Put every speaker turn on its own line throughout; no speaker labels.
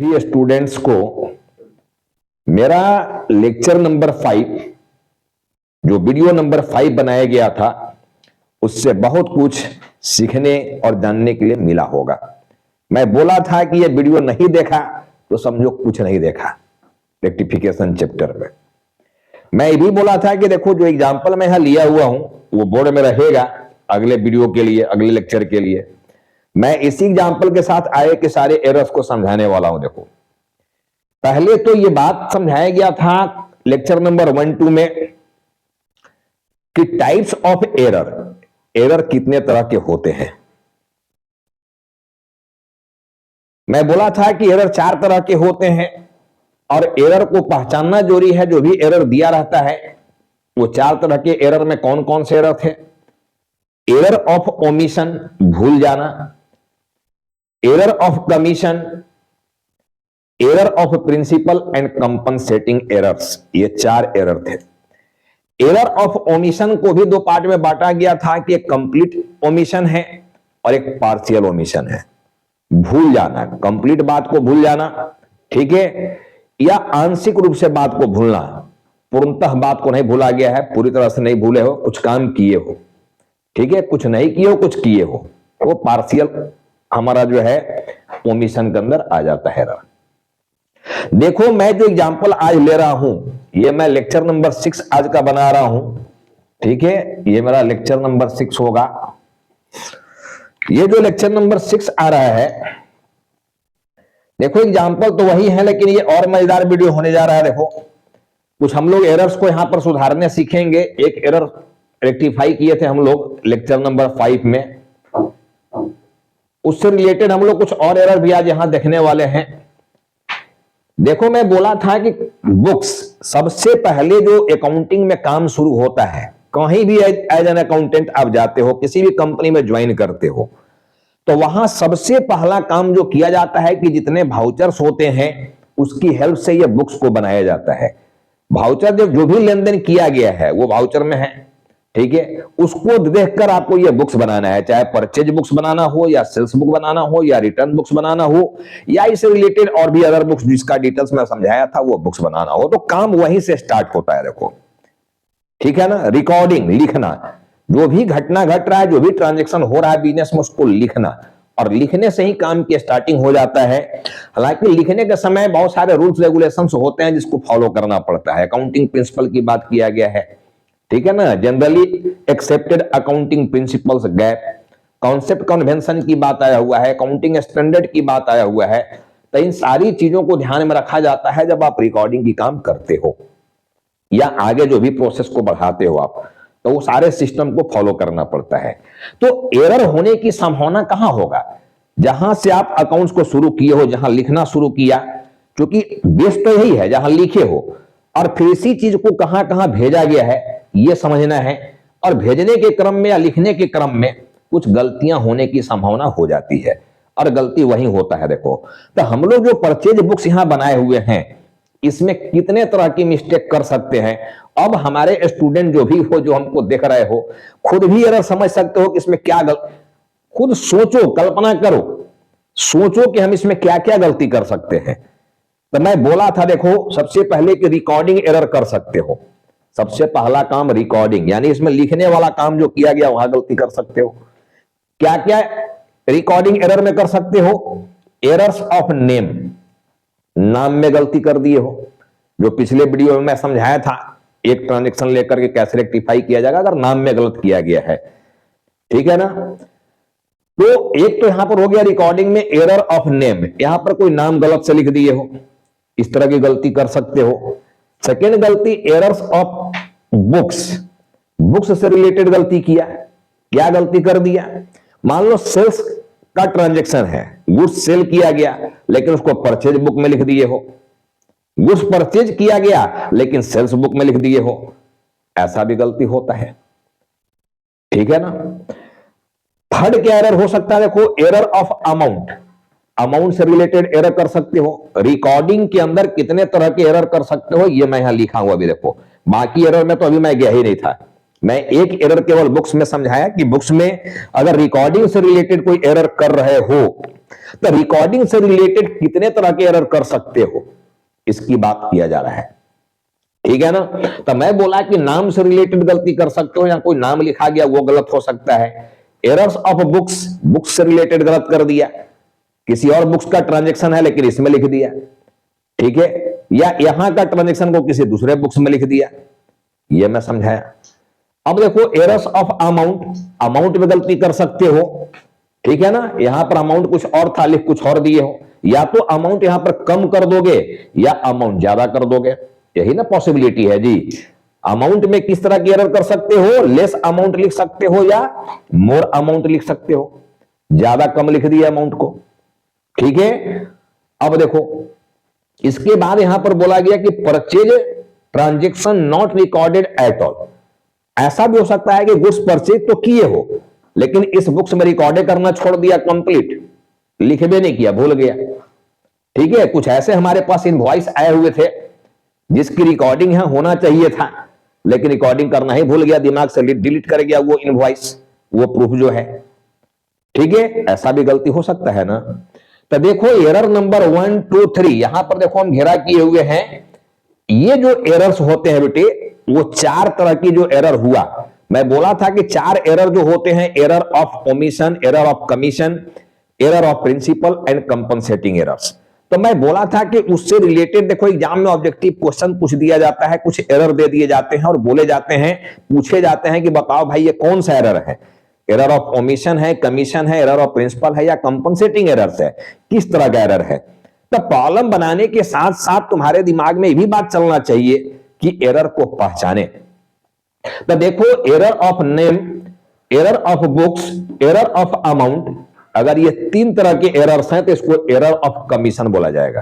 सभी स्टूडेंट्स को मेरा लेक्चर नंबर 5 जो वीडियो नंबर 5 बनाया गया था उससे बहुत कुछ सीखने और जानने के लिए मिला होगा। मैं बोला था कि ये वीडियो नहीं देखा तो समझो कुछ नहीं देखा। रेक्टिफिकेशन चैप्टर में मैं ये भी बोला था कि देखो जो एग्जाम्पल मैं यहां लिया हुआ हूं वो बोर्ड में रहेगा अगले वीडियो के लिए, अगले लेक्चर के लिए। मैं इसी एग्जाम्पल के साथ आए के सारे एरर्स को समझाने वाला हूं। देखो पहले तो ये बात समझाया गया था लेक्चर नंबर 1-2 में कि टाइप्स ऑफ एरर कितने तरह के होते हैं। मैं बोला था कि एरर 4 तरह के होते हैं और एरर को पहचानना जरूरी है। जो भी एरर दिया रहता है वो 4 तरह के एरर में कौन कौन से एरर थे। एरर ऑफ ओमिशन, भूल जाना, error of commission, error of principle and compensating errors, ये 4 एरर थे। एरर ऑफ ओमिशन को भी 2 पार्ट में बांटा गया था कि एक कंप्लीट ओमिशन है और एक पार्शियल ओमिशन है। भूल जाना, कंप्लीट बात को भूल जाना, ठीक है, या आंशिक रूप से बात को भूलना। पूर्णतः बात को नहीं भूला गया है, पूरी तरह से नहीं भूले हो, कुछ काम किए हो, ठीक है, कुछ नहीं किए हो, कुछ किए हो, वो पार्शियल हमारा जो है ओमिशन के अंदर आ जाता है एरर। देखो मैं जो एग्जांपल आज ले रहा हूं ये मैं लेक्चर नंबर 6 आज का बना रहा हूं, ठीक है, ये मेरा लेक्चर नंबर 6 होगा। ये जो लेक्चर नंबर 6 आ रहा है, देखो एग्जांपल तो वही है लेकिन ये और मजेदार वीडियो होने जा रहा है। देखो कुछ हम लोग एरर्स को यहां पर सुधारने सीखेंगे। एक एरर रेक्टिफाई किए थे हम लोग लेक्चर नंबर 5 में, उससे रिलेटेड हम लोग कुछ और एरर भी आज यहां देखने वाले हैं। देखो मैं बोला था कि बुक्स सबसे पहले जो अकाउंटिंग में काम शुरू होता है, कहीं भी एज एन अकाउंटेंट आप जाते हो, किसी भी कंपनी में ज्वाइन करते हो, तो वहां सबसे पहला काम जो किया जाता है कि जितने वाउचर्स होते हैं उसकी हेल्प से ये बुक्स को बनाया जाता है। वाउचर जो भी लेन देन किया गया है वो वाउचर में है, ठीक है, उसको देखकर आपको ये बुक्स बनाना है। चाहे परचेज बुक्स बनाना हो या सेल्स बुक बनाना हो या रिटर्न बुक्स बनाना हो या इससे रिलेटेड और भी अदर बुक्स जिसका डिटेल्स मैं समझाया था वो बुक्स बनाना हो, तो काम वहीं से स्टार्ट होता है। देखो ठीक है ना, रिकॉर्डिंग, लिखना, जो भी घटना घट रहा है, जो भी ट्रांजेक्शन हो रहा है बिजनेस में, उसको लिखना, और लिखने से ही काम की स्टार्टिंग हो जाता है। हालांकि लिखने के समय बहुत सारे रूल्स रेगुलेशंस होते हैं जिसको फॉलो करना पड़ता है। अकाउंटिंग प्रिंसिपल की बात किया गया है, ठीक है ना, generally accepted accounting principles, gap, concept convention की बात आया हुआ है, अकाउंटिंग स्टैंडर्ड की बात आया हुआ है। तो इन सारी चीजों को ध्यान में रखा जाता है जब आप रिकॉर्डिंग की काम करते हो या आगे जो भी प्रोसेस को बढ़ाते हो आप, तो वो सारे सिस्टम को फॉलो करना पड़ता है। तो एरर होने की संभावना कहां होगा, जहां से आप अकाउंट्स को शुरू किए हो, जहां लिखना शुरू किया, क्योंकि बेस तो यही है जहां लिखे हो, और फिर इसी चीज को कहां कहां भेजा गया है ये समझना है। और भेजने के क्रम में या लिखने के क्रम में कुछ गलतियां होने की संभावना हो जाती है, और गलती वही होता है। देखो तो हम लोग जो परचेज बुक्स यहां बनाए हुए हैं इसमें कितने तरह की मिस्टेक कर सकते हैं। अब हमारे स्टूडेंट जो भी हो, जो हमको देख रहे हो, खुद भी एरर समझ सकते हो कि इसमें क्या खुद सोचो, कल्पना करो, सोचो कि हम इसमें क्या क्या गलती कर सकते हैं। तो मैं बोला था देखो सबसे पहले कि रिकॉर्डिंग एरर कर सकते हो। सबसे पहला काम रिकॉर्डिंग, यानी इसमें लिखने वाला काम जो किया गया वहां गलती कर सकते हो। क्या क्या रिकॉर्डिंग एरर में कर सकते हो, एरर्स ऑफ नेम, नाम में गलती कर दिए हो, जो पिछले वीडियो में मैं समझाया था एक ट्रांजेक्शन लेकर के कैसे रेक्टिफाई किया जाएगा अगर नाम में गलत किया गया है, ठीक है ना। तो एक तो यहां पर हो गया रिकॉर्डिंग में एरर ऑफ नेम, यहां पर कोई नाम गलत से लिख दिए हो, इस तरह की गलती कर सकते हो। सेकेंड गलती एरर्स ऑफ बुक्स, बुक्स से रिलेटेड गलती किया, क्या गलती कर दिया, मान लो सेल्स का ट्रांजैक्शन है, गुड्स सेल किया गया लेकिन उसको परचेज बुक में लिख दिए हो, गुड्स परचेज किया गया लेकिन सेल्स बुक में लिख दिए हो, ऐसा भी गलती होता है, ठीक है ना। थर्ड क्या एरर हो सकता है, देखो एरर ऑफ अमाउंट, अमाउंट से रिलेटेड एरर कर सकते हो। रिकॉर्डिंग के अंदर कितने तरह के एरर कर सकते हो ये मैं यहां लिखा हुआ भी देखो, बाकी एरर में तो अभी मैं गया ही नहीं था। मैं एक एरर केवल बुक्स में समझाया कि बुक्स में अगर रिकॉर्डिंग से रिलेटेड कोई एरर कर रहे हो तो रिकॉर्डिंग से रिलेटेड कितने तरह के एरर कर सकते हो, इसकी बात किया जा रहा है, ठीक है ना। तो मैं बोला कि नाम से रिलेटेड गलती कर सकते हो, या कोई नाम लिखा गया वो गलत हो सकता है। एरर्स ऑफ बुक्स, बुक्स से रिलेटेड गलत कर दिया, किसी और बुक्स का ट्रांजैक्शन है लेकिन इसमें लिख दिया, ठीक है, या यहां का ट्रांजैक्शन को किसी दूसरे बुक्स में लिख दिया, ये मैं समझाया। अब देखो एरर्स ऑफ अमाउंट, अमाउंट में गलती कर सकते हो, ठीक है ना, यहां पर अमाउंट कुछ और था, लिख कुछ और दिए हो, या तो अमाउंट यहां पर कम कर दोगे या अमाउंट ज्यादा कर दोगे, यही ना पॉसिबिलिटी है जी। अमाउंट में किस तरह की एरर कर सकते हो, लेस अमाउंट लिख सकते हो या मोर अमाउंट लिख सकते हो, ज्यादा कम लिख दिया अमाउंट को, ठीक है। अब देखो इसके बाद यहां पर बोला गया कि purchase transaction not recorded at all. ऐसा भी हो सकता है कि गुड्स परचेज तो किए हो लेकिन इस बुक्स में रिकॉर्ड करना छोड़ दिया, कंप्लीट लिख भी नहीं किया, भूल गया, ठीक है। कुछ ऐसे हमारे पास इनवॉइस आए हुए थे जिसकी रिकॉर्डिंग यहां होना चाहिए था लेकिन रिकॉर्डिंग करना ही भूल गया, दिमाग से डिलीट कर गया वो इनवॉइस, वो प्रूफ जो है, ठीक है। ऐसा भी गलती हो सकता है ना। तो देखो एरर नंबर 1 2 3 यहां पर देखो हम घेरा किए हुए हैं। ये जो एरर्स होते हैं बेटे, वो 4 तरह की जो एरर हुआ, मैं बोला था कि 4 एरर जो होते हैं, error of omission, error of commission, error of principle and compensating errors. तो मैं बोला था कि उससे रिलेटेड देखो एग्जाम में ऑब्जेक्टिव क्वेश्चन पूछ दिया जाता है, कुछ एरर दे दिए जाते हैं और बोले जाते हैं, पूछे जाते हैं कि बताओ भाई ये कौन सा एरर है, एरर ऑफ ओमिशन है, कमीशन है, एरर ऑफ प्रिंसिपल है या कंपनसेटिंग एरर्स है, किस तरह का एरर है। तो प्रॉब्लम बनाने के साथ साथ तुम्हारे दिमाग में ये भी बात चलना चाहिए कि एरर को पहचाने। तो देखो error of name, error of books, error of amount, अगर ये 3 तरह के एरर्स हैं तो इसको एरर ऑफ कमीशन बोला जाएगा।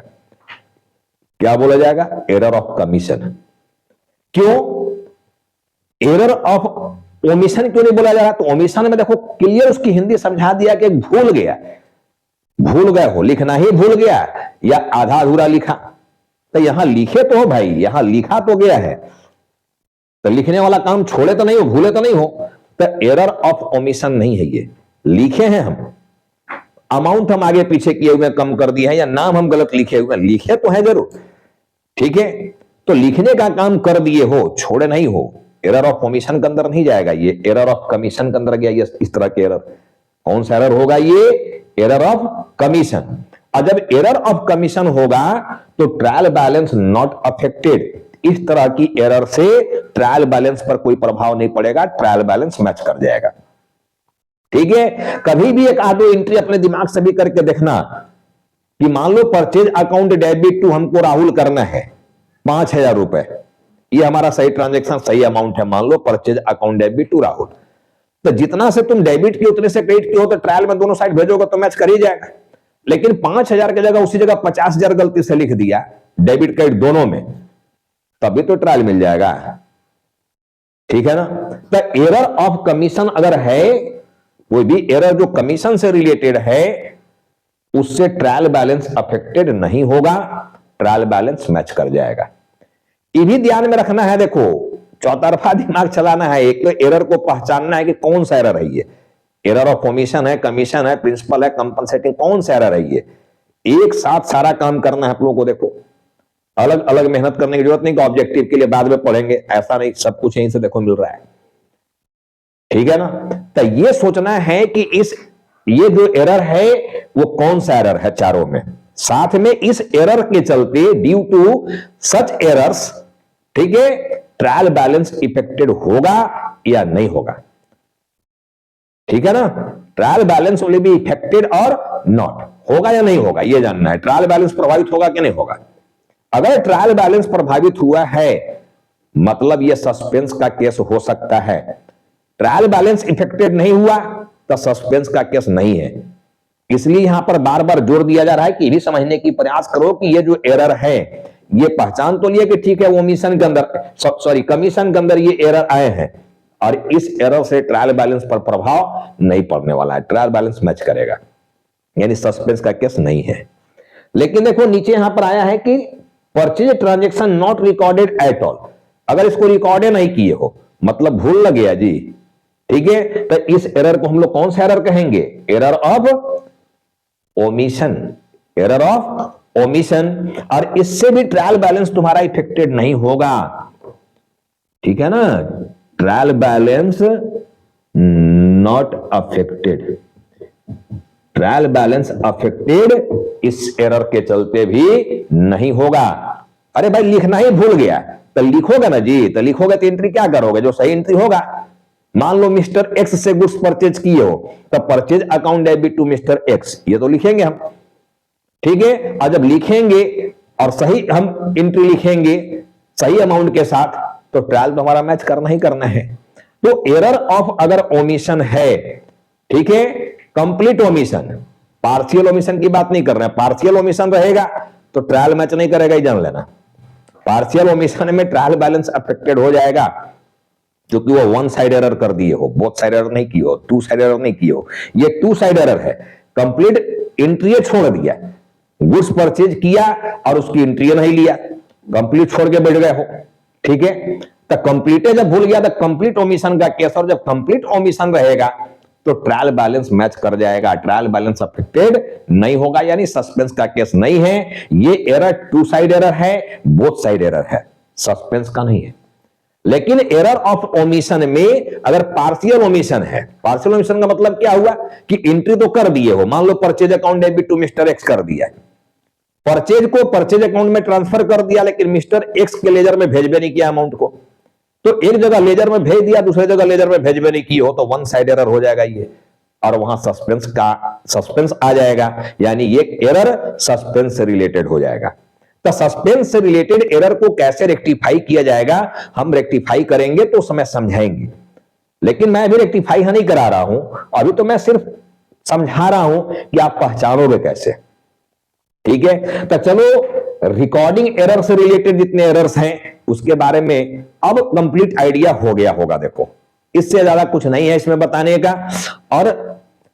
क्या बोला जाएगा, एरर ऑफ कमीशन। क्यों एरर ऑफ ओमिशन क्यों नहीं बोला जा रहा, तो ओमिशन में देखो क्लियर उसकी हिंदी समझा दिया कि भूल गया, भूल गए हो, लिखना ही भूल गया या आधा अधूरा लिखा। तो यहां लिखे तो हो भाई, यहां लिखा तो गया है, तो लिखने वाला काम छोड़े तो नहीं हो, भूले तो नहीं हो। तो एरर ऑफ ओमिशन नहीं है, ये लिखे हैं हम, अमाउंट हम आगे पीछे किए हुए कम कर दिया है या नाम हम गलत लिखे हुए, लिखे तो है जरूर, ठीक है। तो लिखने का काम कर दिए हो, छोड़े नहीं हो, एरर ऑफ ओमिशन के अंदर नहीं जाएगा, ये एरर ऑफ कमीशन के अंदर गया। ये इस तरह के एरर, कौन सा एरर होगा, ये एरर ऑफ कमीशन। और जब एरर ऑफ कमीशन होगा तो ट्रायल बैलेंस नॉट अफेक्टेड, इस तरह की एरर से ट्रायल बैलेंस पर कोई प्रभाव नहीं पड़ेगा, ट्रायल बैलेंस मैच कर जाएगा, ठीक है। कभी भी एक आधे एंट्री अपने दिमाग से भी करके देखना कि मान लो परचेज अकाउंट डेबिट टू हमको राहुल करना है 5,000 रुपए, ये हमारा सही ट्रांजैक्शन सही अमाउंट है, मान लो purchase account debit to Rahul. तो जितना से तुम डेबिट की उतने से क्रेडिट की हो, तो ट्रायल में दोनों साइड भेजोगे तो मैच कर ही जाएगा। लेकिन 5,000 की जगह उसी जगह 50,000 गलती से लिख दिया डेबिट क्रेडिट दोनों में, तभी तो ट्रायल मिल जाएगा, ठीक है ना। तो एरर ऑफ कमीशन अगर है, कोई भी एरर जो कमीशन से रिलेटेड है, उससे ट्रायल बैलेंस अफेक्टेड नहीं होगा, ट्रायल बैलेंस मैच कर जाएगा। ये भी ध्यान में रखना है, देखो चौतरफा दिमाग चलाना है। एक तो एरर को पहचानना है कि कौन सा एरर है, ये एरर ऑफ ओमिशन है, कमीशन है, प्रिंसिपल है, कंपनसेटिंग, कौन सा एरर है ये। एक साथ सारा काम करना है आप लोगों को, देखो अलग अलग मेहनत करने की जरूरत नहीं कि ऑब्जेक्टिव के लिए बाद में पढ़ेंगे, ऐसा नहीं, सब कुछ यहीं से देखो मिल रहा है, ठीक है ना। तो ये सोचना है कि ये जो एरर है वो कौन सा एरर है चारों में, साथ में इस एरर के चलते ड्यू टू सच एरर्स, ठीक है, ट्रायल बैलेंस इफेक्टेड होगा या नहीं होगा, ठीक है ना। Trial balance will be affected और नॉट, होगा या नहीं होगा ये जानना है। ट्रायल बैलेंस प्रभावित होगा कि नहीं होगा। अगर ट्रायल बैलेंस प्रभावित हुआ है मतलब यह सस्पेंस का केस हो सकता है। ट्रायल बैलेंस इफेक्टेड नहीं हुआ तो सस्पेंस का केस नहीं है। इसलिए यहां पर बार बार जोर दिया जा रहा है कि ये भी समझने की प्रयास करो कि ये जो एरर है, ये पहचान तो लिए कि ठीक है वो मिशन के अंदर, सॉरी कमीशन के अंदर ये एरर आए हैं और इस एरर से ट्रायल बैलेंस पर प्रभाव नहीं पड़ने वाला है, ट्रायल बैलेंस मैच करेगा, यानी सस्पेंस का केस नहीं है। लेकिन देखो नीचे यहां पर आया है कि purchase transaction not recorded at all, अगर इसको रिकॉर्ड नहीं किए हो मतलब भूल लग गया जी, ठीक है, तो इस एरर को हम लोग कौन सा एरर कहेंगे, error of omission, error of omission, और इससे भी ट्रायल बैलेंस तुम्हारा इफेक्टेड नहीं होगा, ठीक है ना, trial balance not affected, trial balance affected इस एरर के चलते भी नहीं होगा। अरे भाई लिखना ही भूल गया तो लिखोगे ना जी, तो लिखोगे तो एंट्री क्या करोगे, जो सही एंट्री होगा। मान लो मिस्टर एक्स से गुड्स परचेज किए हो, तो purchase account debit to mister X, ये तो लिखेंगे हम, ठीक है। और जब लिखेंगे और सही हम एंट्री लिखेंगे सही अमाउंट के साथ, तो ट्रायल तो हमारा मैच करना ही करना है। तो एरर ऑफ अगर ओमिशन है, ठीक है, कंप्लीट ओमिशन, पार्शियल ओमिशन की बात नहीं कर रहे हैं, पार्शियल ओमिशन रहेगा तो ट्रायल मैच नहीं करेगा, ही जान लेना। पार्शियल ओमिशन में ट्रायल बैलेंस अफेक्टेड हो जाएगा, क्योंकि वो वन साइड एरर कर दिए हो, बोथ साइड एरर नहीं की हो, टू साइड एरर नहीं की हो, ये टू साइड एरर है। कंप्लीट एंट्री छोड़ दिया, गुड्स परचेज किया और उसकी एंट्री नहीं लिया, कंप्लीट छोड़ के बैठ गए हो, ठीक है। तो कंप्लीट जब भूल गया तो कंप्लीट ओमिशन का केस, और जब कंप्लीट ओमिशन रहेगा तो ट्रायल बैलेंस मैच कर जाएगा, ट्रायल बैलेंस अफेक्टेड नहीं होगा, यानी सस्पेंस का केस नहीं है। ये एरर टू साइड एरर है, बोथ साइड एरर है, सस्पेंस का नहीं है। लेकिन एरर ऑफ ओमिशन में अगर पार्शियल ओमिशन है, पार्शियल ओमिशन का मतलब क्या हुआ कि एंट्री तो कर दिए हो, मान लो purchase account debit to mister X कर दिया, परचेज को परचेज अकाउंट में ट्रांसफर कर दिया, लेकिन मिस्टर एक्स के लेजर में भेजबे नहीं किया अमाउंट को, तो एक जगह लेजर में भेज दिया, दूसरे जगह लेजर में भेजबे नहीं की हो, तो वन साइड एरर हो जाएगा ये, और वहां सस्पेंस आ जाएगा, यानी ये एरर सस्पेंस से रिलेटेड हो जाएगा। तो सस्पेंस से रिलेटेड एरर को कैसे रेक्टिफाई किया जाएगा, हम रेक्टिफाई करेंगे तो समय समझाएंगे, लेकिन मैं अभी रेक्टिफाई नहीं करा रहा हूं, अभी तो मैं सिर्फ समझा रहा हूं कि आप पहचानोगे कैसे, ठीक है। तो चलो रिकॉर्डिंग एरर से रिलेटेड जितने एरर्स हैं उसके बारे में अब कंप्लीट आइडिया हो गया होगा। देखो इससे ज्यादा कुछ नहीं है इसमें बताने का, और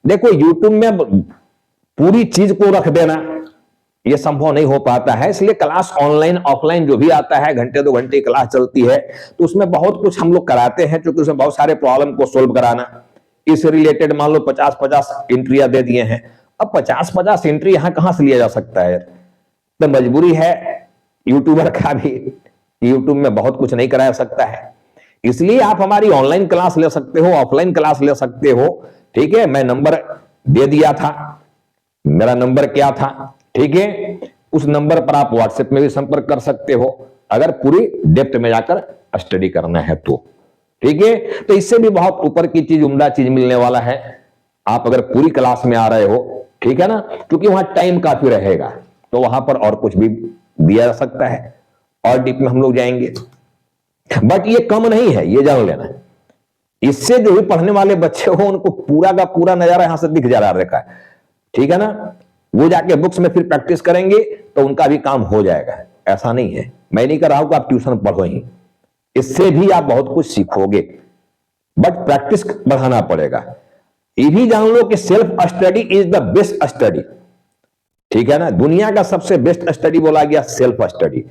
देखो यूट्यूब में पूरी चीज को रख देना ये संभव नहीं हो पाता है, इसलिए क्लास ऑनलाइन ऑफलाइन जो भी आता है, घंटे 2 घंटे क्लास चलती है, तो उसमें बहुत कुछ हम लोग कराते हैं, क्योंकि उसमें बहुत सारे प्रॉब्लम को सोल्व कराना, इस रिलेटेड मान लो 50-50 एंट्रियां दे दिए हैं। अब 50-50 एंट्री यहां कहां से लिया जा सकता है, तो मजबूरी है यूट्यूबर का भी, यूट्यूब में बहुत कुछ नहीं कराया सकता है, इसलिए आप हमारी ऑनलाइन क्लास ले सकते हो, ऑफलाइन क्लास ले सकते हो, ठीक है। मैं नंबर दे दिया था, मेरा नंबर क्या था, ठीक है, उस नंबर पर आप व्हाट्सएप में भी संपर्क कर सकते हो अगर पूरी डेप्थ में जाकर स्टडी करना है तो, ठीक है। तो इससे भी बहुत ऊपर की चीज, उम्दा चीज मिलने वाला है, आप अगर पूरी क्लास में आ रहे हो, ठीक है ना, क्योंकि वहां टाइम काफी रहेगा, तो वहां पर और कुछ भी दिया जा सकता है, और डीप में हम लोग जाएंगे, बट ये कम नहीं है, ये जान लेना। इससे जो भी पढ़ने वाले बच्चे हो उनको पूरा का पूरा नजारा यहां से दिख जा रहा है, ठीक है ना, वो जाके बुक्स में फिर प्रैक्टिस करेंगे तो उनका भी काम हो जाएगा। ऐसा नहीं है, मैं नहीं कर रहा हूं कि आप ट्यूशन पढ़ो ही, इससे भी आप बहुत कुछ सीखोगे, बट प्रैक्टिस बढ़ाना पड़ेगा। ये भी जान लो कि self study is the best study, ठीक है ना, दुनिया का सबसे बेस्ट स्टडी बोला गया सेल्फ स्टडी।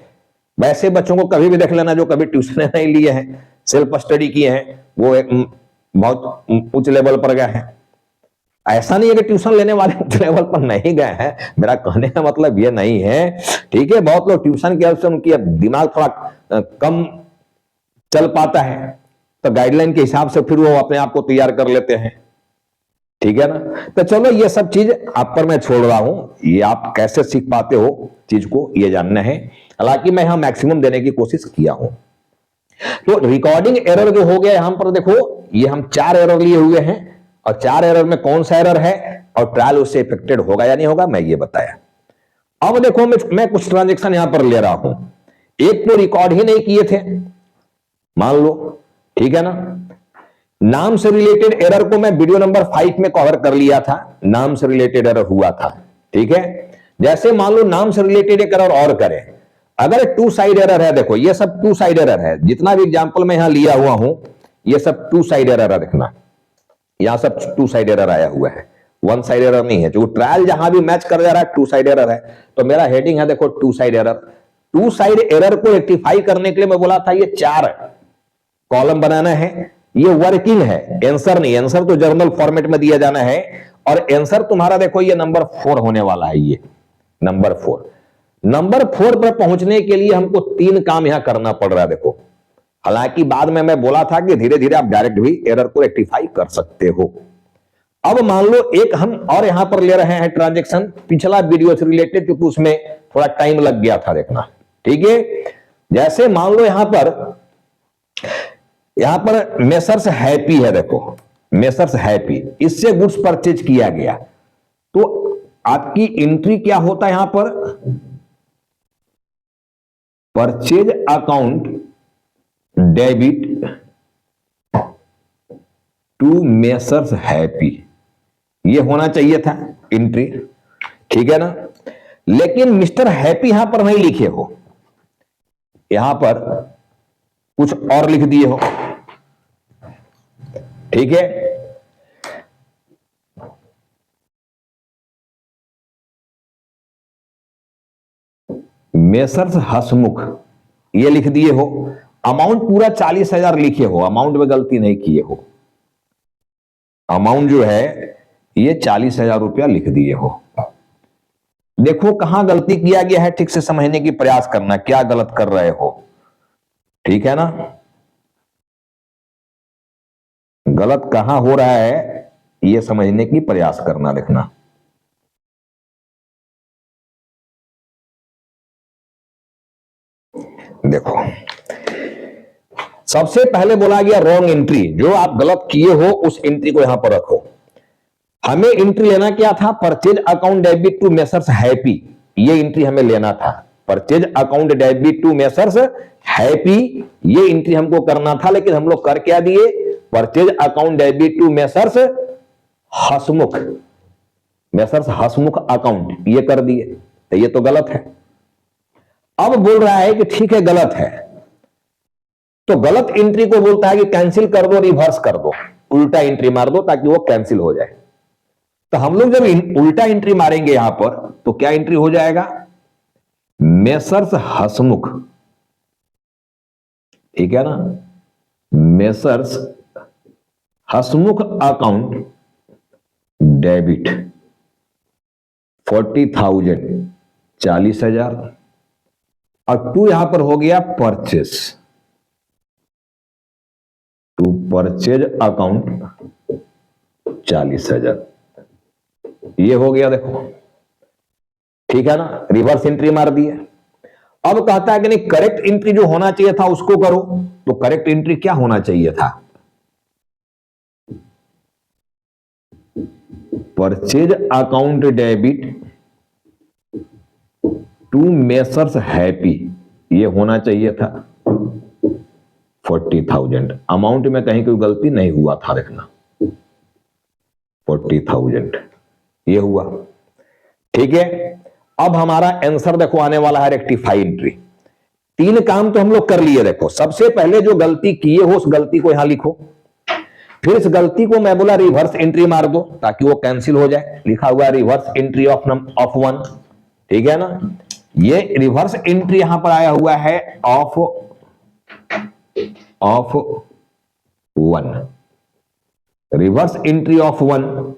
वैसे बच्चों को कभी भी देख लेना जो कभी ट्यूशन नहीं लिए हैं, सेल्फ स्टडी किए हैं, वो एक बहुत उच्च लेवल पर गए हैं। ऐसा नहीं है कि ट्यूशन लेने वाले उच्च लेवल पर नहीं गए हैं, मेरा कहने का मतलब ये नहीं है, ठीक है। बहुत लोग ट्यूशन की वजह से उनकी दिमाग थोड़ा कम चल पाता है, तो गाइडलाइन के हिसाब से फिर वो अपने आप को तैयार कर लेते हैं, ठीक है ना। तो चलो ये सब चीज आप पर मैं छोड़ रहा हूं, ये आप कैसे सीख पाते हो चीज को ये जानना है, हालांकि मैं यहां मैक्सिमम देने की कोशिश किया हूं। तो रिकॉर्डिंग एरर जो हो गया यहां पर देखो, ये हम 4 एरर लिए हुए हैं, और 4 एरर में कौन सा एरर है और ट्रायल उससे इफेक्टेड होगा या नहीं होगा मैं ये बताया। अब देखो मैं कुछ ट्रांजेक्शन यहां पर ले रहा हूं, एक तो रिकॉर्ड ही नहीं किए थे मान लो, ठीक है ना। नाम से रिलेटेड एरर को मैं वीडियो नंबर 5 में कवर कर लिया था, नाम से रिलेटेड एरर हुआ था, ठीक है। जैसे मान लो नाम से रिलेटेड एक एरर और करें, अगर 2 साइड एरर है, देखो ये सब 2 साइड एरर है, जितना भी एग्जांपल मैं यहां लिया हुआ हूं ये सब 2 साइड एरर है, देखना यहां सब 2 साइड एरर आया हुआ है, 1 साइड एरर नहीं है, जो ट्रायल जहां भी मैच कर जा रहा है 2 साइड एरर है। तो मेरा हेडिंग है देखो 2 साइड एरर। 2 साइड एरर को रेक्टिफाई करने के लिए मैं बोला था ये 4 कॉलम बनाना है, ये वर्किंग है, आंसर नहीं, आंसर तो जर्नल फॉर्मेट में दिया जाना है, और आंसर तुम्हारा देखो ये नंबर 4 होने वाला है। ये नंबर 4 पर पहुंचने के लिए हमको 3 काम यहां करना पड़ रहा है। देखो, हालांकि बाद में मैं बोला था कि धीरे धीरे आप डायरेक्ट भी एरर को रेक्टिफाई कर सकते हो। अब मान लो एक हम और यहां पर ले रहे हैं ट्रांजैक्शन, पिछला वीडियो से रिलेटेड, क्योंकि उसमें थोड़ा टाइम लग गया था देखना, ठीक है। जैसे मान लो यहां पर मेसर्स हैप्पी है, देखो मेसर्स हैप्पी, इससे गुड्स परचेज किया गया, तो आपकी एंट्री क्या होता है यहां पर, purchase account debit to messrs Happy, ये होना चाहिए था एंट्री, ठीक है ना। लेकिन मिस्टर हैप्पी यहां पर नहीं लिखे हो, यहां पर कुछ और लिख दिए हो, ठीक है। मेसर्स हसमुख ये लिख दिए हो, अमाउंट पूरा 40,000 लिखे हो, अमाउंट में गलती नहीं किए हो, अमाउंट जो है ये 40,000 रुपया लिख दिए हो। देखो कहां गलती किया गया है, ठीक से समझने की प्रयास करना, क्या गलत कर रहे हो, ठीक है ना। गलत कहां हो रहा है ये समझने की प्रयास करना, देखना। देखो सबसे पहले बोला गया रॉन्ग एंट्री, जो आप गलत किए हो उस एंट्री को यहां पर रखो। हमें एंट्री लेना क्या था, purchase account debit to messrs Happy, ये एंट्री हमें लेना था, purchase account debit to messrs Happy, ये एंट्री हमको करना था। लेकिन हम लोग कर क्या दिए, purchase account debit to messrs Hasmukh, messrs Hasmukh account ये कर दिए, तो ये तो गलत है। अब बोल रहा है कि ठीक है गलत है, तो गलत एंट्री को बोलता है कि कैंसिल कर दो, रिवर्स कर दो, उल्टा एंट्री मार दो ताकि वो कैंसिल हो जाए। तो हम लोग जब उल्टा एंट्री मारेंगे यहां पर, तो क्या एंट्री हो जाएगा, मेसर्स हसमुख, ठीक है ना, मेसर्स हसमुख अकाउंट डेबिट 40,000 40,000, और टू यहां पर हो गया परचेस, टू परचेज अकाउंट 40,000, ये हो गया। देखो ठीक है ना, रिवर्स एंट्री मार दिए। अब कहता है कि नहीं करेक्ट एंट्री जो होना चाहिए था उसको करो, तो करेक्ट एंट्री क्या होना चाहिए था, purchase account debit to messrs Happy, ये होना चाहिए था 40,000। अमाउंट में कहीं कोई गलती नहीं हुआ था, देखना 40,000 ये हुआ, ठीक है। अब हमारा आंसर देखो आने वाला है रेक्टिफाई एंट्री। 3 काम तो हम लोग कर लिए। देखो सबसे पहले जो गलती किए हो उस गलती को यहां लिखो, फिर इस गलती को मैं बोला रिवर्स एंट्री मार दो ताकि वो कैंसिल हो जाए, लिखा हुआ है रिवर्स एंट्री ऑफ 1, ठीक है ना। ये रिवर्स एंट्री यहां पर आया हुआ है ऑफ 1, रिवर्स एंट्री ऑफ 1,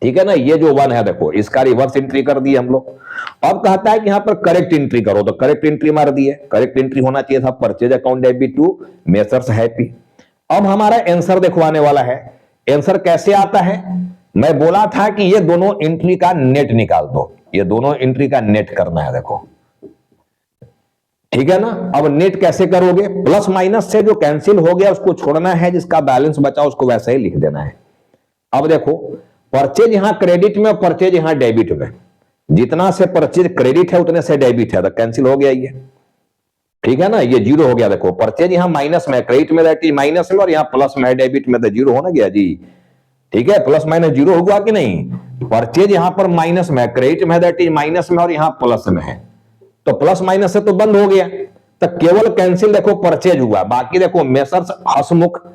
ठीक है ना। ये जो 1 है देखो इसका रिवर्स एंट्री कर दिए हम लोग। अब कहता है कि यहां पर करेक्ट एंट्री करो, तो करेक्ट एंट्री मार दिए। करेक्ट एंट्री होना चाहिए था purchase account debit to messrs Happy. अब हमारा आंसर देखो आने वाला है। आंसर कैसे आता है, मैं बोला था कि ये दोनों एंट्री का नेट निकाल दो, ये दोनों एंट्री का नेट करना है, देखो ठीक है ना। अब नेट कैसे करोगे, प्लस माइनस से जो कैंसिल हो गया उसको छोड़ना है, जिसका बैलेंस बचा उसको वैसे ही लिख देना है। अब देखो परचेज यहां क्रेडिट में, परचेज यहां डेबिट में, जितना से परचेज क्रेडिट है उतने से डेबिट है, तो कैंसिल हो गया ये, ठीक है ना। ये 0 हो गया। देखो परचेज यहां माइनस में, क्रेडिट में रहती माइनस में, और यहां प्लस में डेबिट में, तो 0 हो ना गया जी, ठीक है। प्लस माइनस 0 हुआ कि नहीं, परचेज यहां पर माइनस में, क्रेडिट में दैट इज माइनस में, और यहां प्लस में है, तो प्लस माइनस से तो बंद हो गया, तो केवल कैंसिल देखो परचेज हुआ। बाकी देखो मेसर्स हसमुख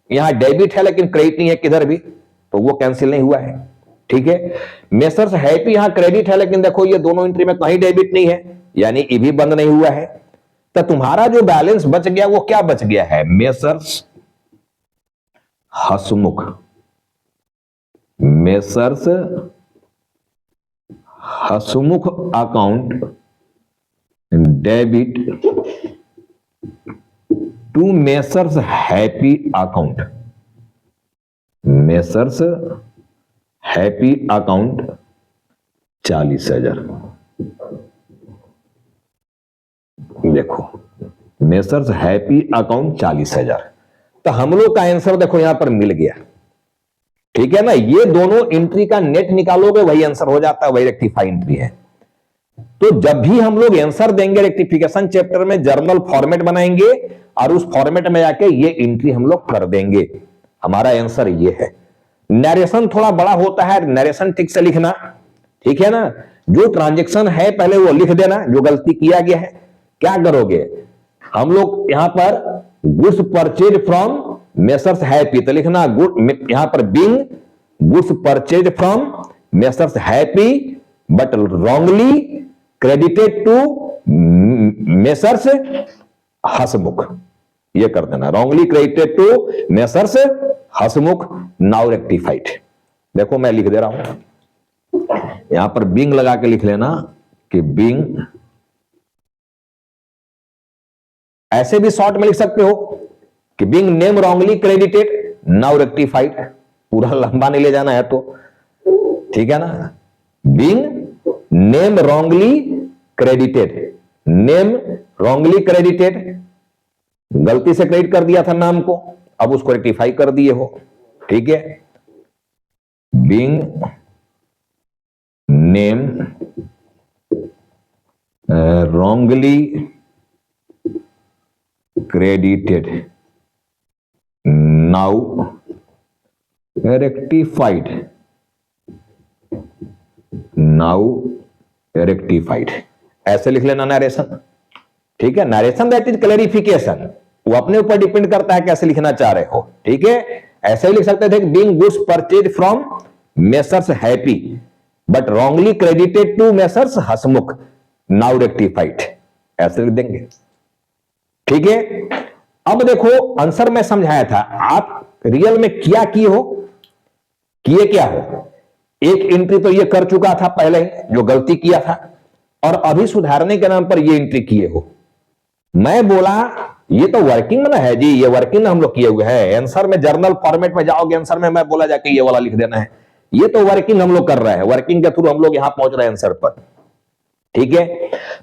यहां डेबिट है लेकिन क्रेडिट नहीं है किधर भी, तो वो कैंसिल नहीं हुआ है, ठीक है। मेसर्स हैप्पी यहां क्रेडिट है लेकिन देखो ये दोनों एंट्री में कहीं डेबिट नहीं है, यानी ये भी बंद नहीं हुआ है। तो तुम्हारा जो बैलेंस बच गया वो क्या बच गया है, messrs Hasmukh, messrs Hasmukh account debit to messrs Happy account, messrs Happy account 40,000। देखो मेसर्स हैप्पी अकाउंट 40,000, तो हम लोग का आंसर देखो यहां पर मिल गया। ठीक है ना, ये दोनों एंट्री का नेट निकालोगे वही आंसर हो जाता है, वही रेक्टिफाई एंट्री है। तो जब भी हम लोग आंसर देंगे रेक्टिफिकेशन चैप्टर में जर्नल फॉर्मेट बनाएंगे और उस फॉर्मेट में जाके ये एंट्री हम लोग कर देंगे। हमारा आंसर ये है। नरेशन थोड़ा बड़ा होता है, नरेशन ठीक से लिखना, ठीक है ना। जो ट्रांजैक्शन है पहले वो लिख देना, जो गलती किया गया है। क्या करोगे, हम लोग यहां पर goods purchase from messrs Happy, तो लिखना गुड, यहां पर being goods purchase from messrs Happy but wrongly credited to messrs Hasmukh, ये कर देना, wrongly credited to messrs Hasmukh, now rectified. देखो मैं लिख दे रहा हूं, यहां पर बीइंग लगा के लिख लेना कि बीइंग, ऐसे भी शॉर्ट में लिख सकते हो कि being name wrongly credited now rectified, पूरा लंबा नहीं ले जाना है तो, ठीक है ना। Being name wrongly credited, name wrongly credited, गलती से क्रेडिट कर दिया था नाम को, अब उसको रेक्टिफाई कर दिए हो, ठीक है। Being name wrongly credited now rectified, now rectified, ऐसे लिख लेना नरेशन, ठीक है। नरेशन दैट इज क्लैरिफिकेशन, वो अपने ऊपर डिपेंड करता है कैसे लिखना चाह रहे हो, ठीक है। ऐसे ही लिख सकते थे being goods purchase from messrs Happy but wrongly credited to messrs Hasmukh, now rectified, ऐसे लिख देंगे, ठीक है। अब देखो आंसर में समझाया था, आप रियल में किया किए हो, किए क्या हो, एक एंट्री तो ये कर चुका था पहले जो गलती किया था, और अभी सुधारने के नाम पर ये एंट्री किए हो। मैं बोला ये तो वर्किंग में ना है जी, ये वर्किंग हम लोग किए हुए हैं। आंसर में जर्नल फॉर्मेट में जाओगे, आंसर में मैं बोला जाके ये वाला लिख देना है, ये तो वर्किंग हम लोग कर रहे हैं, वर्किंग के थ्रू हम लोग यहां पहुंच रहे हैं आंसर पर, ठीक है।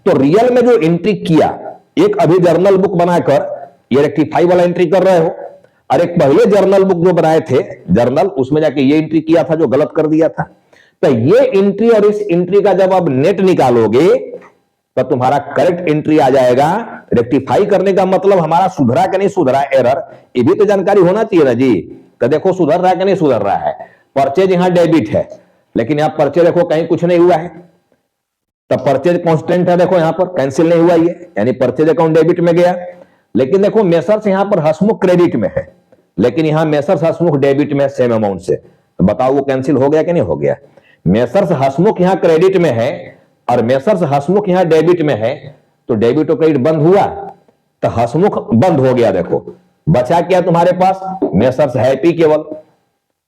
तो रियल में जो एंट्री किया, एक अभी जर्नल बुक बनाकर ये रेक्टिफाई वाला एंट्री कर रहे हो, और एक पहले जर्नल बुक जो बनाए थे जर्नल, उसमें जाके ये एंट्री किया था जो गलत कर दिया था। तो ये एंट्री और इस एंट्री का जब आप नेट निकालोगे तो तुम्हारा करेक्ट एंट्री आ जाएगा। रेक्टिफाई करने का मतलब हमारा सुधरा कि नहीं सुधरा एरर, ये भी तो जानकारी होना चाहिए ना जी। तो देखो सुधर रहा है कि नहीं सुधर रहा है। परचेज यहां डेबिट है, लेकिन यहां परचेज देखो कहीं कुछ नहीं हुआ है, तब परचेज कांस्टेंट है, देखो यहां पर कैंसिल नहीं हुआ ये, यानी परचेज अकाउंट डेबिट में गया। लेकिन देखो मेसर्स यहां पर हसमुख क्रेडिट में है, लेकिन यहां मेसर्स हसमुख डेबिट में सेम अमाउंट से, तो बताओ वो कैंसिल हो गया कि नहीं हो गया। मेसर्स हसमुख यहां क्रेडिट में है और मेसर्स हसमुख यहां डेबिट में है, तो डेबिट और क्रेडिट बंद हुआ, तो हसमुख बंद हो गया। देखो बचा क्या तुम्हारे पास, मेसर्स हैप्पी केवल।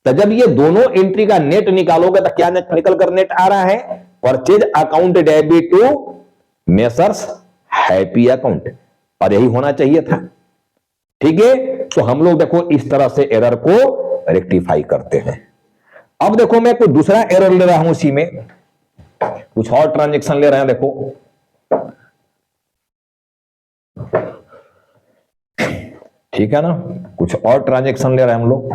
तो जब ये दोनों एंट्री का नेट निकालोगे तो क्या नेट निकल कर नेट आ रहा है, purchase account debit to messrs Happy account, और यही होना चाहिए था, ठीक है। तो हम लोग देखो इस तरह से एरर को रेक्टिफाई करते हैं। अब देखो मैं कोई दूसरा एरर ले रहा हूं, इसी में कुछ और ट्रांजैक्शन ले रहे हैं, देखो ठीक है ना, कुछ और ट्रांजैक्शन ले रहे हैं हम लोग।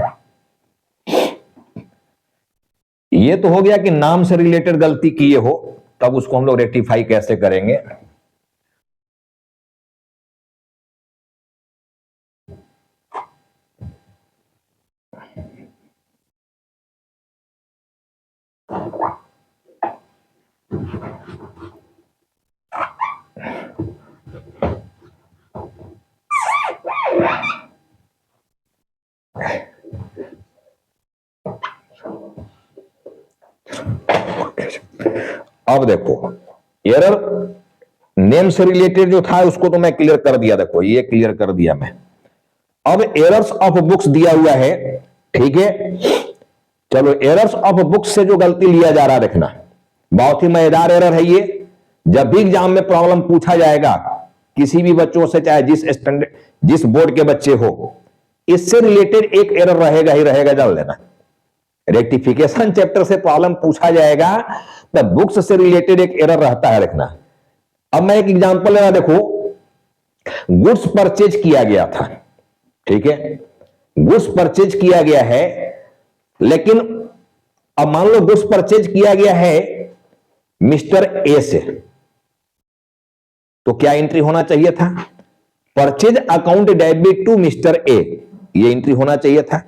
ये तो हो गया कि नाम से रिलेटेड गलती किए हो, तब उसको हम लोग रेक्टिफाई कैसे करेंगे। अब देखो एरर नेम से रिलेटेड जो था उसको तो मैं क्लियर कर दिया, देखो ये क्लियर कर दिया मैं। अब एरर्स ऑफ बुक्स दिया हुआ है, ठीक है। चलो एरर्स ऑफ बुक्स से जो गलती लिया जा रहा है देखना, बहुत ही मजेदार एरर है ये। जब भी एग्जाम में प्रॉब्लम पूछा जाएगा किसी भी बच्चों से, चाहे जिस स्टैंडर्ड जिस बोर्ड के बच्चे हो, इससे रिलेटेड एक एरर रहेगा ही रहेगा, जान लेना। रेक्टिफिकेशन चैप्टर से प्रॉब्लम पूछा जाएगा तो बुक्स से रिलेटेड एक एरर रहता है, देखना। अब मैं एक एग्जांपल लेना, देखो गुड्स परचेज किया गया था, ठीक है, गुड्स परचेज किया गया है, लेकिन अब मान लो गुड्स परचेज किया गया है मिस्टर ए से, तो क्या एंट्री होना चाहिए था? Purchase account debit to mister A, ये एंट्री होना चाहिए था।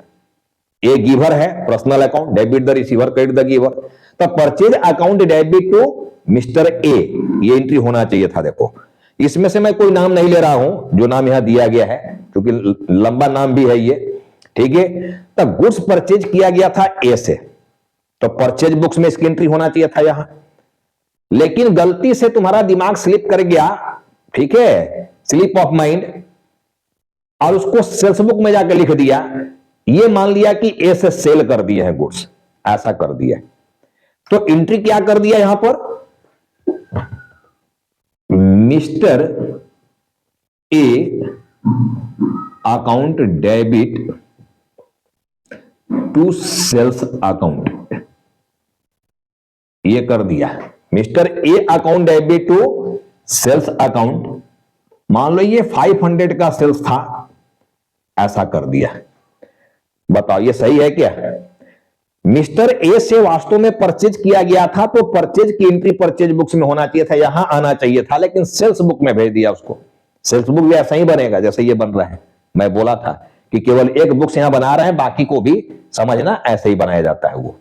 ए गिवर है, personal account, debit the receiver, credit the giver, तो purchase account debit to mister A, ये एंट्री होना चाहिए था। देखो इसमें से मैं कोई नाम नहीं ले रहा हूं, जो नाम यहां दिया गया है, क्योंकि लंबा नाम भी है ये, ठीक है। तो गुड्स परचेज किया गया था ए से, तो परचेज बुक्स में इसकी एंट्री होना चाहिए था यहां, लेकिन गलती से तुम्हारा दिमाग स्लिप कर गया, ठीक है, स्लिप ऑफ माइंड, और उसको सेल्स बुक में जाकर लिख दिया, ये मान लिया कि ए से सेल कर दिए हैं गुड्स, ऐसा कर दिया। तो एंट्री क्या कर दिया यहां पर? Mister A account debit to sales account, ये कर दिया। Mister A account debit to sales account, मान लो ये 500 का सेल्स था, ऐसा कर दिया। बताओ ये सही है क्या? मिस्टर ए से वास्तव में परचेज किया गया था, तो परचेज की एंट्री परचेज बुक्स में होना चाहिए था, यहां आना चाहिए था, लेकिन सेल्स बुक में भेज दिया उसको। सेल्स बुक भी ऐसा ही बनेगा जैसे ये बन रहा है। मैं बोला था कि केवल एक बुक्स यहां बना रहे हैं, बाकी को भी समझना ऐसे ही बनाया जाता है वो।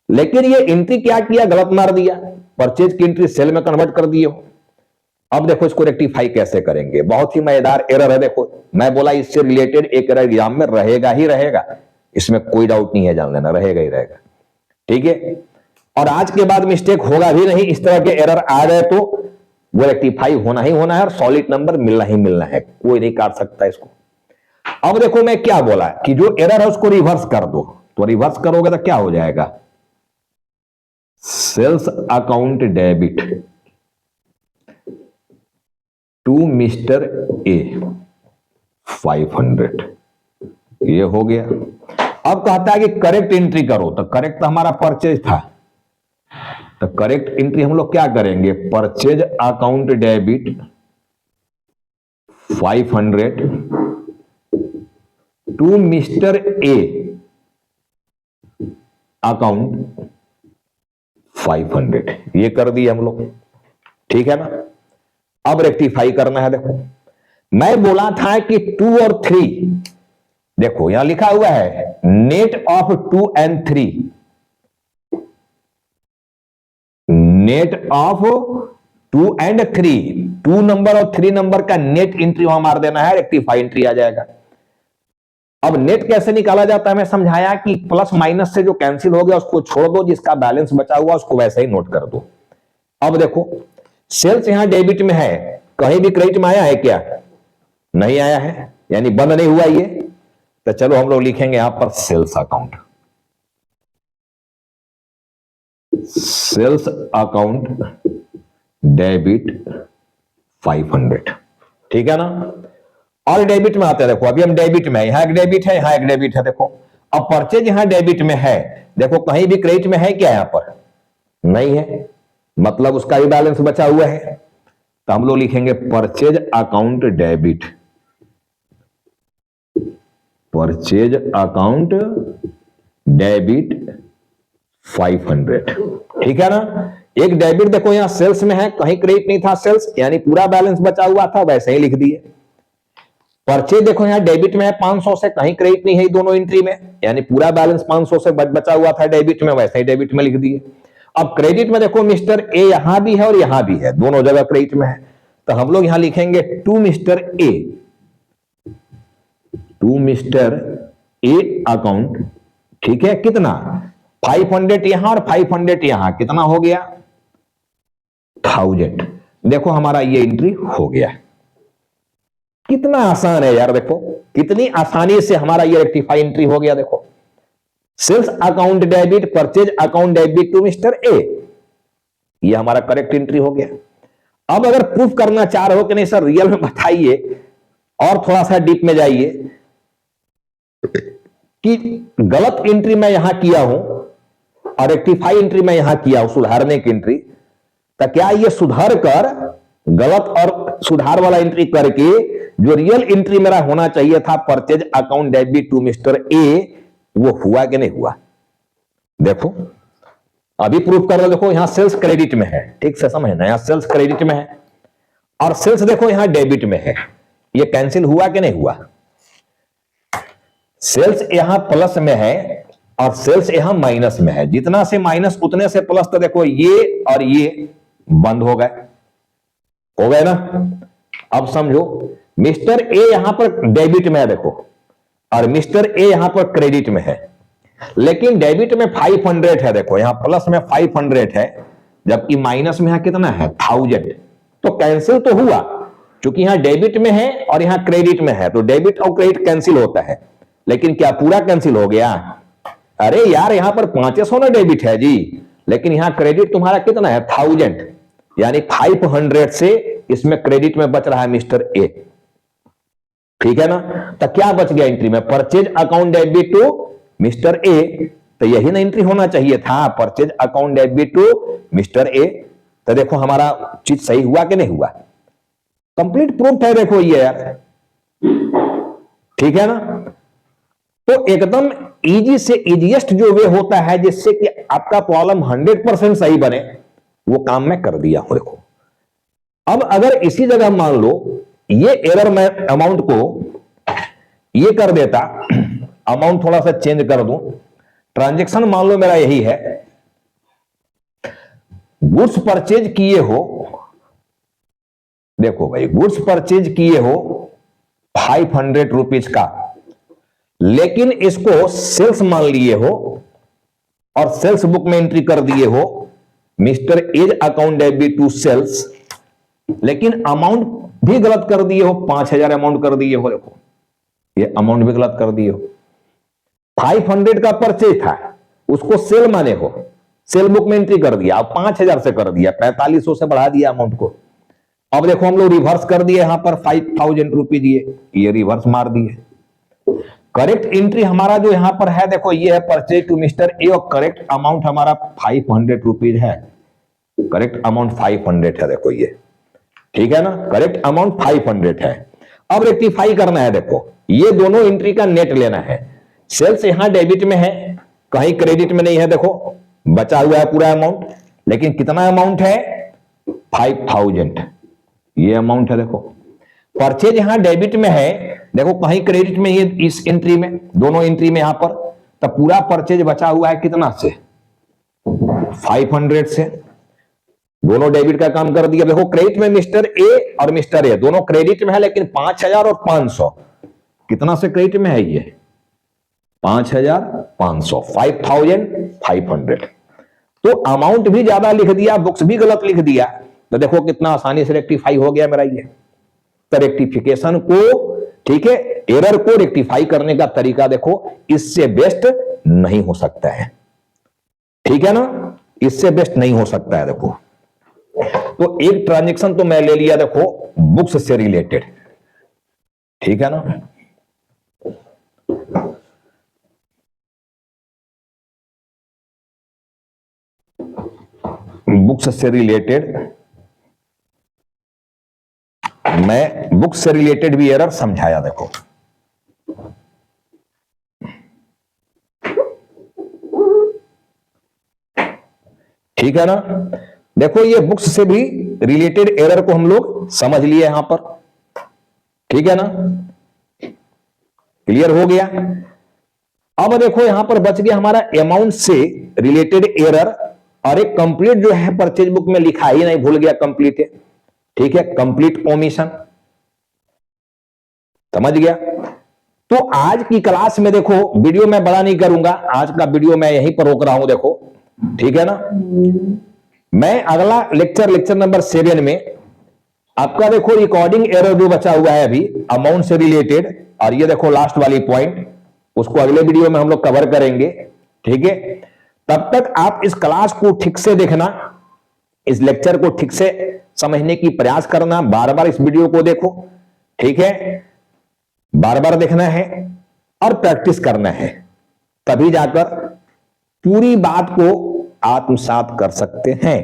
लेकिन ये एंट्री क्या किया, गलत मार दिया, परचेज की एंट्री सेल में कन्वर्ट कर दिए हो। अब देखो इसको रेक्टिफाई कैसे करेंगे, बहुत ही मजेदार एरर है। देखो मैं बोला इससे रिलेटेड एक एरर एग्जाम में रहेगा ही रहेगा, इसमें कोई डाउट नहीं है, जान लेना, रहेगा ही रहेगा, ठीक है। और आज के बाद मिस्टेक होगा भी नहीं, इस तरह के एरर आ गए तो वो रेक्टिफाई होना ही होना है, और सॉलिड नंबर मिलना ही मिलना है, कोई नहीं काट सकता इसको। अब देखो मैं क्या बोला कि जो एरर है उसको रिवर्स कर दो, तो रिवर्स करोगे तो क्या हो जाएगा? Sales account debit to mister A 500, ये हो गया। अब कहता है कि करेक्ट एंट्री करो, तो करेक्ट तो हमारा परचेज था, तो करेक्ट एंट्री हम लोग क्या करेंगे? Purchase account debit 500 to mister A account 500, ये कर दिए हम लोग, ठीक है ना। अब रेक्टिफाई करना है। देखो मैं बोला था कि 2 और 3, देखो यहां लिखा हुआ है net of 2 and 3, net of 2 and 3, 2 number और 3 नंबर का नेट एंट्री वहां मार देना है, रेक्टिफाई एंट्री आ जाएगा। अब नेट कैसे निकाला जाता है मैं समझाया कि प्लस माइनस से जो कैंसिल हो गया उसको छोड़ दो, जिसका बैलेंस बचा हुआ उसको वैसे ही नोट कर दो। अब देखो सेल्स यहां डेबिट में है, कहीं भी क्रेडिट में आया है क्या? नहीं आया है, यानी बंद नहीं हुआ ये, तो चलो हम लोग लिखेंगे यहां पर sales account, sales account debit 500, ठीक है ना। और डेबिट में आते हैं, देखो अभी हम डेबिट में, यहां एक डेबिट है, यहां एक डेबिट है। देखो अब परचेज यहां डेबिट में है, देखो कहीं भी क्रेडिट में है क्या? यहां पर नहीं है, मतलब उसका ही बैलेंस बचा हुआ है, तो हम लोग लिखेंगे purchase account debit, purchase account debit 500, ठीक है ना। एक डेबिट देखो यहां सेल्स में है, कहीं क्रेडिट नहीं था सेल्स, यानी पूरा बैलेंस बचा हुआ था, वैसे ही लिख दिए। परचेज देखो यहां डेबिट में है 500 से, कहीं क्रेडिट नहीं है दोनों एंट्री में, यानी पूरा बैलेंस 500 से बचा हुआ था डेबिट में, वैसे ही डेबिट में लिख दिए। अब क्रेडिट में देखो मिस्टर ए यहां भी है और यहां भी है, दोनों जगह क्रेडिट में है, तो हम लोग यहां लिखेंगे to mister A, to mister A account, ठीक है। कितना? 500 यहां और 500 यहां, कितना हो गया? 1000। देखो हमारा ये एंट्री हो गया। कितना आसान है यार, देखो कितनी आसानी से हमारा ये रेक्टिफाई एंट्री हो गया। देखो sales account debit, purchase account debit to mister A, ये हमारा करेक्ट एंट्री हो गया। अब अगर प्रूफ करना चाह रहे हो कि नहीं सर रियल में बताइए, और थोड़ा सा डीप में जाइए कि गलत एंट्री मैं यहां किया हूं और रेक्टिफाई एंट्री मैं यहां किया हूं, सुधारने की एंट्री, तो क्या ये सुधार कर गलत और सुधार वाला एंट्री करके जो रियल एंट्री मेरा होना चाहिए था purchase account debit to mister A, वो हुआ कि नहीं हुआ? देखो अभी प्रूफ कर रहे, देखो यहां सेल्स क्रेडिट में है, ठीक से समझना, यहां सेल्स क्रेडिट में है और सेल्स देखो यहां डेबिट में है, ये कैंसिल हुआ कि नहीं हुआ? सेल्स यहां प्लस में है और सेल्स यहां माइनस में है, जितना से माइनस उतने से प्लस, तो देखो ये और ये बंद हो गए ना। अब समझो मिस्टर ए यहां पर डेबिट में है देखो, और मिस्टर ए यहां पर क्रेडिट में है, लेकिन डेबिट में 500 है, देखो यहां प्लस में 500 है, जबकि माइनस में यहां कितना है 1000, तो कैंसिल तो हुआ, क्योंकि यहां डेबिट में है और यहां क्रेडिट में है, तो डेबिट और क्रेडिट कैंसिल होता है, लेकिन क्या पूरा कैंसिल हो गया? अरे यार यहां पर 500 ना डेबिट है जी, लेकिन यहां क्रेडिट तुम्हारा कितना है 1000, यानी 500 से इसमें क्रेडिट में बच रहा है मिस्टर ए, ठीक है ना। तो क्या बच गया एंट्री में? Purchase account debit to mister A, तो यही ना एंट्री होना चाहिए था, purchase account debit to mister A. तो देखो हमारा चीज सही हुआ कि नहीं हुआ? कंप्लीट प्रूफ है देखो ये यार, ठीक है ना। तो एकदम इजी से इजीएस्ट जो वे होता है जिससे कि आपका प्रॉब्लम 100% सही बने, वो काम मैं कर दिया हूं। देखो अब अगर इसी जगह मान लो ये एरर मैं अमाउंट को ये कर देता, अमाउंट थोड़ा सा चेंज कर दूं, ट्रांजैक्शन मान लो मेरा यही है, गुड्स परचेज किए हो, देखो भाई गुड्स परचेज किए हो 500 रुपीज का, लेकिन इसको सेल्स मान लिए हो और सेल्स बुक में एंट्री कर दिए हो mister A's account debit to sales, लेकिन अमाउंट भी गलत कर दिए हो, 5000 अमाउंट कर दिए हो, देखो ये अमाउंट भी गलत कर दिए हो। 500 का परचेज था, उसको सेल माने हो, सेल बुक में एंट्री कर दिया, अब 5000 से कर दिया, 4500 से बढ़ा दिया अमाउंट को। अब देखो हम लोग रिवर्स कर दिए, यहां पर 5000 रुपीज ये रिवर्स मार दिए। करेक्ट एंट्री हमारा जो यहां पर है देखो ये है परचेज टू मिस्टर ए, और करेक्ट अमाउंट हमारा 500 रुपीज है, करेक्ट अमाउंट 500 है, देखो ये ठीक है ना, करेक्ट अमाउंट 500 है। अब रेक्टिफाई करना है, देखो ये दोनों एंट्री का नेट लेना है, सेल्स यहां डेबिट में है, कहीं क्रेडिट में नहीं है, देखो बचा हुआ है पूरा अमाउंट, लेकिन कितना अमाउंट है 5000, ये अमाउंट है। देखो परचेज यहां डेबिट में है, देखो कहीं क्रेडिट में ये इस एंट्री में, दोनों एंट्री में यहां पर, तो पूरा परचेज बचा हुआ है कितना से 500 से, दोनों डेबिट का काम कर दिया। देखो क्रेडिट में मिस्टर ए और मिस्टर ए दोनों क्रेडिट में है, लेकिन 5000 और 500 कितना से क्रेडिट में है ये 5500, 5500, तो अमाउंट भी ज्यादा लिख दिया, बुक्स भी गलत लिख दिया, तो देखो कितना आसानी से रेक्टिफाई हो गया मेरा ये। तो रेक्टिफिकेशन को, ठीक है, एरर को रेक्टिफाई करने का तरीका देखो इससे बेस्ट नहीं हो सकता है, ठीक है ना, इससे बेस्ट नहीं हो सकता है। देखो तो एक ट्रांजैक्शन तो मैं ले लिया देखो बुक्स से रिलेटेड, ठीक है ना। बुक्स से रिलेटेड मैं बुक्स से रिलेटेड भी एरर समझाया, देखो ठीक है ना। देखो ये बुक्स से भी रिलेटेड एरर को हम लोग समझ लिए यहां पर, ठीक है ना, क्लियर हो गया। अब देखो यहां पर बच गया हमारा अमाउंट से रिलेटेड एरर, और एक कंप्लीट जो है परचेज बुक में लिखा ही नहीं, भूल गया कंप्लीट है, ठीक है, कंप्लीट ओमिशन, समझ गया। तो आज की क्लास में देखो वीडियो मैं बड़ा नहीं करूंगा, आज का वीडियो मैं यहीं पर रोक रहा हूं, देखो ठीक है ना। मैं अगला लेक्चर नंबर 7 में आपका देखो रिकॉर्डिंग एरर जो बचा हुआ है अभी अमाउंट से रिलेटेड, और ये देखो लास्ट वाली पॉइंट, उसको अगले वीडियो में हम लोग कवर करेंगे। ठीक है, तब तक आप इस क्लास को ठीक से देखना, इस लेक्चर को ठीक से समझने की प्रयास करना, बार बार इस वीडियो को देखो, ठीक है, बार बार देखना है और प्रैक्टिस करना है, तभी जाकर पूरी बात को आत्मसात कर सकते हैं।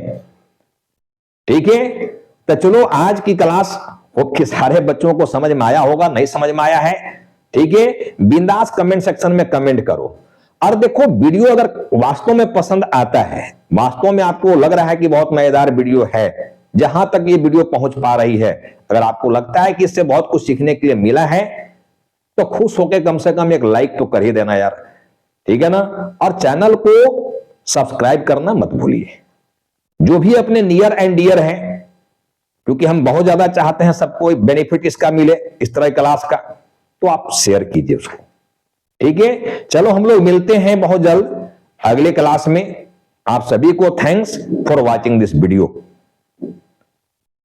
ठीक है, तो चलो आज की क्लास कि सारे बच्चों को समझ में आया होगा, नहीं समझ में आया है, ठीक है, बिंदास कमेंट सेक्शन में कमेंट करो। और देखो, वीडियो अगर वास्तव में पसंद आता है, वास्तव में आपको लग रहा है कि बहुत मजेदार वीडियो है, जहां तक ये वीडियो पहुंच पा रही है, अगर आपको लगता है कि इससे बहुत कुछ सीखने के लिए मिला है, तो खुश होकर कम से कम एक लाइक तो कर ही देना यार, ठीक है ना। और चैनल को सब्सक्राइब करना मत भूलिए। जो भी अपने नियर एंड डियर हैं, क्योंकि हम बहुत ज्यादा चाहते हैं सबको बेनिफिट इसका मिले, इस तरह क्लास का, तो आप शेयर कीजिए उसको, ठीक है। चलो हम लोग मिलते हैं बहुत जल्द अगले क्लास में। आप सभी को thanks for watching this video.